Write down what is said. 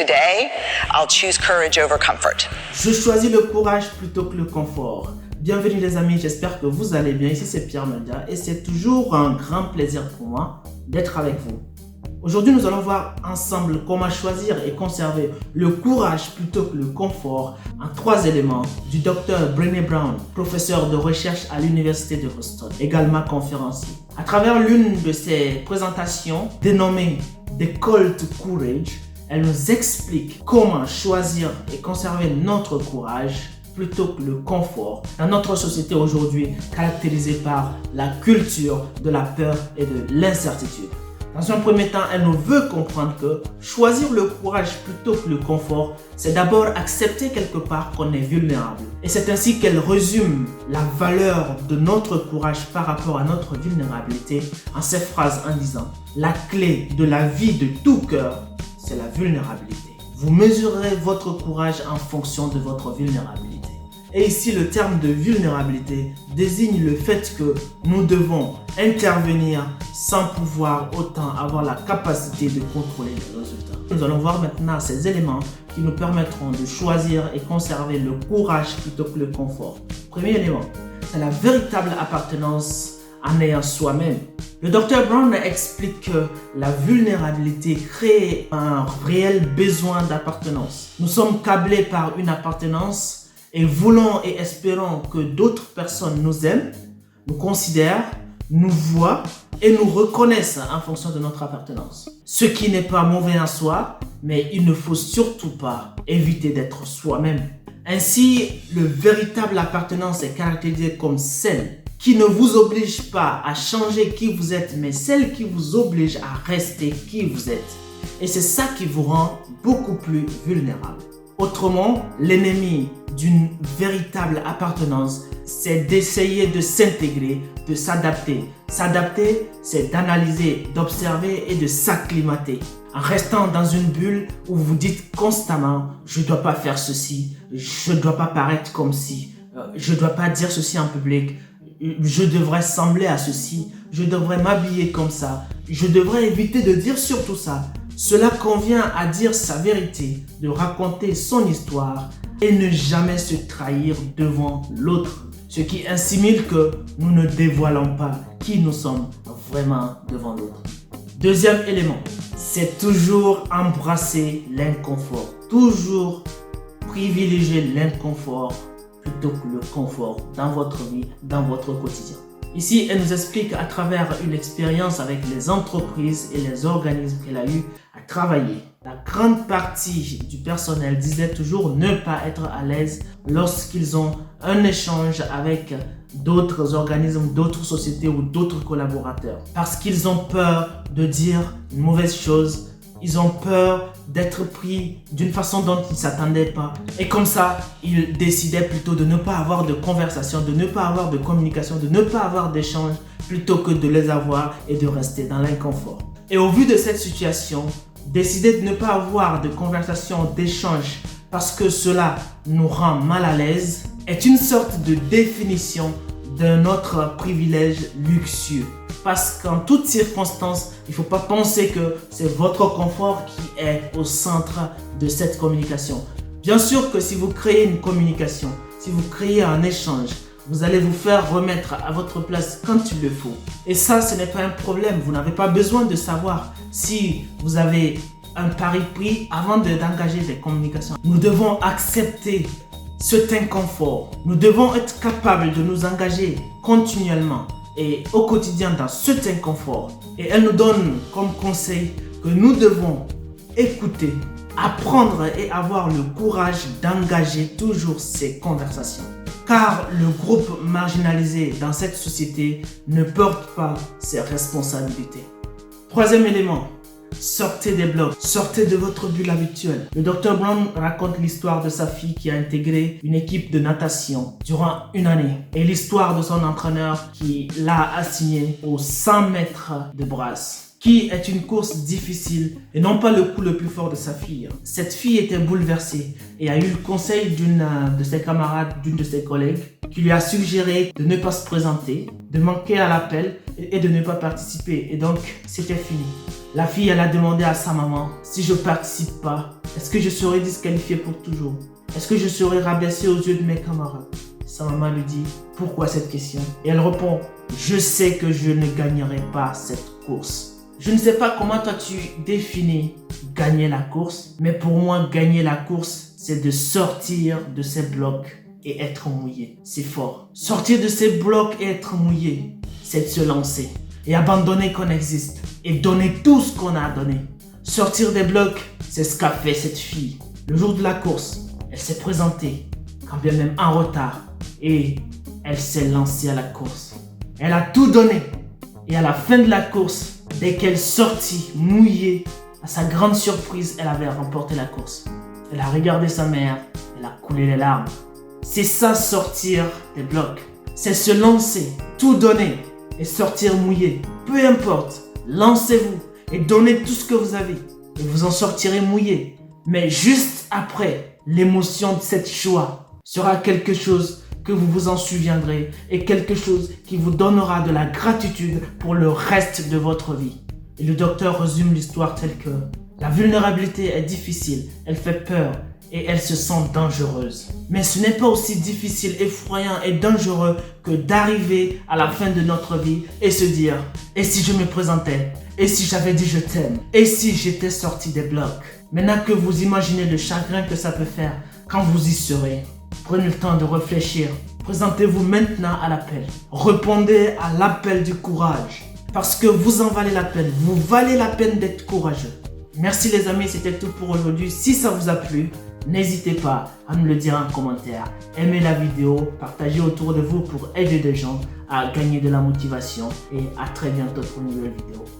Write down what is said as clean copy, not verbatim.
today, I'll choose courage over comfort. Je choisis le courage plutôt que le confort. Bienvenue les amis, j'espère que vous allez bien. Ici c'est Pierre Mendia et c'est toujours un grand plaisir pour moi d'être avec vous. Aujourd'hui, nous allons voir ensemble comment choisir et conserver le courage plutôt que le confort en 3 éléments du Dr. Brené Brown, professeur de recherche à l'Université de Boston, également conférencier. À travers l'une de ses présentations dénommée The Call to Courage, elle nous explique comment choisir et conserver notre courage plutôt que le confort dans notre société aujourd'hui caractérisée par la culture de la peur et de l'incertitude. Dans un premier temps, elle nous veut comprendre que choisir le courage plutôt que le confort, c'est d'abord accepter quelque part qu'on est vulnérable. Et c'est ainsi qu'elle résume la valeur de notre courage par rapport à notre vulnérabilité en ces phrases en disant « La clé de la vie de tout cœur, c'est la vulnérabilité. Vous mesurerez votre courage en fonction de votre vulnérabilité. » Et ici, le terme de vulnérabilité désigne le fait que nous devons intervenir sans pouvoir autant avoir la capacité de contrôler les résultats. Nous allons voir maintenant ces éléments qui nous permettront de choisir et conserver le courage plutôt que le confort. Premier élément, c'est la véritable appartenance en ayant soi-même. Le Dr. Brown explique que la vulnérabilité crée un réel besoin d'appartenance. Nous sommes câblés par une appartenance et voulons et espérons que d'autres personnes nous aiment, nous considèrent, nous voient et nous reconnaissent en fonction de notre appartenance. Ce qui n'est pas mauvais en soi, mais il ne faut surtout pas éviter d'être soi-même. Ainsi, le véritable appartenance est caractérisé comme celle qui ne vous oblige pas à changer qui vous êtes, mais celle qui vous oblige à rester qui vous êtes. Et c'est ça qui vous rend beaucoup plus vulnérable. Autrement, l'ennemi d'une véritable appartenance, c'est d'essayer de s'intégrer, de s'adapter. S'adapter, c'est d'analyser, d'observer et de s'acclimater. En restant dans une bulle où vous dites constamment « je ne dois pas faire ceci, je ne dois pas paraître comme ci, je ne dois pas dire ceci en public, je devrais sembler à ceci, je devrais m'habiller comme ça, je devrais éviter de dire surtout ça ». Cela convient à dire sa vérité, de raconter son histoire et ne jamais se trahir devant l'autre. Ce qui insimile que nous ne dévoilons pas qui nous sommes vraiment devant l'autre. Deuxième élément, c'est toujours embrasser l'inconfort. Toujours privilégier l'inconfort plutôt que le confort dans votre vie, dans votre quotidien. Ici, elle nous explique à travers une expérience avec les entreprises et les organismes qu'elle a eu à travailler. La grande partie du personnel disait toujours ne pas être à l'aise lorsqu'ils ont un échange avec d'autres organismes, d'autres sociétés ou d'autres collaborateurs. Parce qu'ils ont peur de dire une mauvaise chose. Ils ont peur d'être pris d'une façon dont ils ne s'attendaient pas. Et comme ça, ils décidaient plutôt de ne pas avoir de conversation, de ne pas avoir de communication, de ne pas avoir d'échange, plutôt que de les avoir et de rester dans l'inconfort. Et au vu de cette situation, décider de ne pas avoir de conversation, d'échange, parce que cela nous rend mal à l'aise, est une sorte de définition d'un autre privilège luxueux. Parce qu'en toutes circonstances, il ne faut pas penser que c'est votre confort qui est au centre de cette communication. Bien sûr que si vous créez une communication, si vous créez un échange, vous allez vous faire remettre à votre place quand il le faut. Et ça, ce n'est pas un problème. Vous n'avez pas besoin de savoir si vous avez un pari pris avant d'engager des communications. Nous devons accepter cet inconfort. Nous devons être capables de nous engager continuellement et au quotidien dans cet inconfort. Et elle nous donne comme conseil que nous devons écouter, apprendre et avoir le courage d'engager toujours ces conversations. Car le groupe marginalisé dans cette société ne porte pas ses responsabilités. Troisième élément, sortez des blocs, sortez de votre bulle habituelle. Le Dr. Brown raconte l'histoire de sa fille qui a intégré une équipe de natation durant une année et l'histoire de son entraîneur qui l'a assigné aux 100 mètres de brasse, qui est une course difficile et non pas le coup le plus fort de sa fille. Cette fille était bouleversée et a eu le conseil d'une de ses camarades, d'une de ses collègues, qui lui a suggéré de ne pas se présenter, de manquer à l'appel et de ne pas participer. Et donc, c'était fini. La fille, elle a demandé à sa maman, si je participe pas, est-ce que je serai disqualifiée pour toujours? Est-ce que je serai rabaissée aux yeux de mes camarades? Sa maman lui dit, pourquoi cette question? Et elle répond, je sais que je ne gagnerai pas cette course. Je ne sais pas comment toi tu définis gagner la course, mais pour moi, gagner la course, c'est de sortir de ces blocs et être mouillé. C'est fort. Sortir de ces blocs et être mouillé, c'est de se lancer et abandonner qu'on existe et donner tout ce qu'on a à donner. Sortir des blocs, c'est ce qu'a fait cette fille. Le jour de la course, elle s'est présentée, quand bien même en retard, et elle s'est lancée à la course. Elle a tout donné. Et à la fin de la course, dès qu'elle sortit mouillée, à sa grande surprise, elle avait remporté la course. Elle a regardé sa mère, elle a coulé les larmes. C'est ça, sortir des blocs. C'est se lancer, tout donner et sortir mouillé. Peu importe, lancez-vous et donnez tout ce que vous avez. Et vous en sortirez mouillé. Mais juste après, l'émotion de cette joie sera quelque chose que vous vous en souviendrez et quelque chose qui vous donnera de la gratitude pour le reste de votre vie. Et le docteur résume l'histoire telle que la vulnérabilité est difficile, elle fait peur et elle se sent dangereuse. Mais ce n'est pas aussi difficile, effrayant et dangereux que d'arriver à la fin de notre vie et se dire « Et si je me présentais? Et si j'avais dit je t'aime? Et si j'étais sorti des blocs ?» Maintenant que vous imaginez le chagrin que ça peut faire quand vous y serez, prenez le temps de réfléchir. Présentez-vous maintenant à l'appel. Répondez à l'appel du courage. Parce que vous en valez la peine. Vous valez la peine d'être courageux. Merci les amis, c'était tout pour aujourd'hui. Si ça vous a plu, n'hésitez pas à nous le dire en commentaire. Aimez la vidéo, partagez autour de vous pour aider des gens à gagner de la motivation. Et à très bientôt pour une nouvelle vidéo.